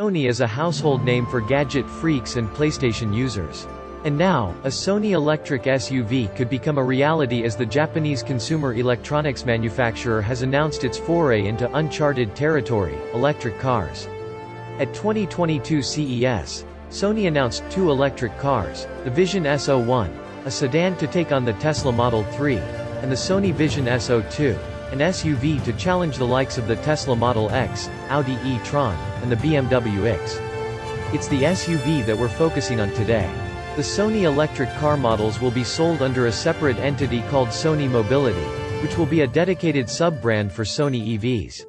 Sony is a household name for gadget freaks and PlayStation users. And now, a Sony electric SUV could become a reality as the Japanese consumer electronics manufacturer has announced its foray into uncharted territory, electric cars. At 2022 CES, Sony announced two electric cars, the Vision S01, a sedan to take on the Tesla Model 3, and the Sony Vision S02, an SUV to challenge the likes of the Tesla Model X, Audi e-tron, and the BMW X. It's the SUV that we're focusing on today. The Sony electric car models will be sold under a separate entity called Sony Mobility, which will be a dedicated sub-brand for Sony EVs.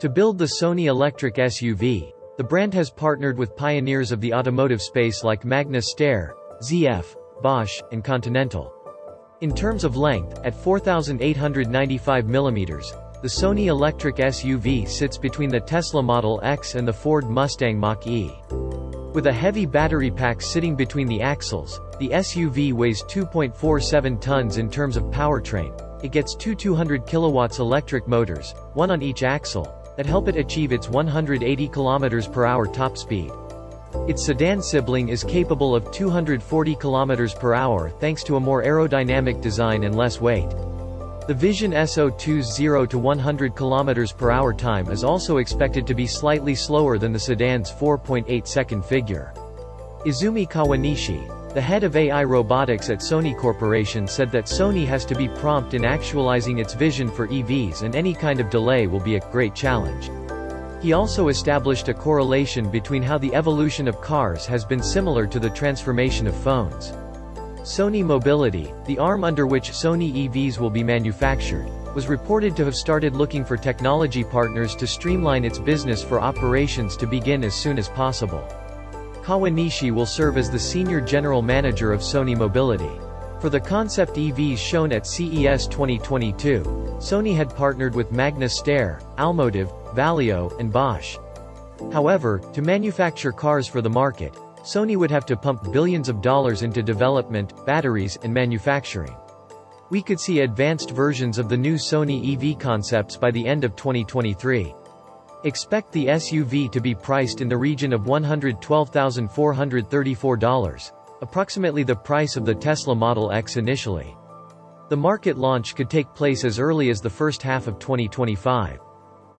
To build the Sony electric SUV, the brand has partnered with pioneers of the automotive space like Magna Steyr, ZF, Bosch, and Continental. In terms of length, at 4,895 mm, the Sony electric SUV sits between the Tesla Model X and the Ford Mustang Mach-E. With a heavy battery pack sitting between the axles, the SUV weighs 2.47 tons in terms of powertrain. It gets two 200 kW electric motors, one on each axle, that help it achieve its 180 km/h top speed. Its sedan sibling is capable of 240 km/h thanks to a more aerodynamic design and less weight. The Vision S02's 0 to 100 km/h time is also expected to be slightly slower than the sedan's 4.8-second figure. Izumi Kawanishi, the head of AI robotics at Sony Corporation, said that Sony has to be prompt in actualizing its vision for EVs and any kind of delay will be a great challenge. He also established a correlation between how the evolution of cars has been similar to the transformation of phones. Sony Mobility, the arm under which Sony EVs will be manufactured, was reported to have started looking for technology partners to streamline its business for operations to begin as soon as possible. Kawanishi will serve as the senior general manager of Sony Mobility. For the concept EVs shown at CES 2022, Sony had partnered with Magna Steyr, Almotive, Valeo, and Bosch. However, to manufacture cars for the market, Sony would have to pump billions of dollars into development, batteries, and manufacturing. We could see advanced versions of the new Sony EV concepts by the end of 2023. Expect the SUV to be priced in the region of $112,434, approximately the price of the Tesla Model X initially. The market launch could take place as early as the first half of 2025.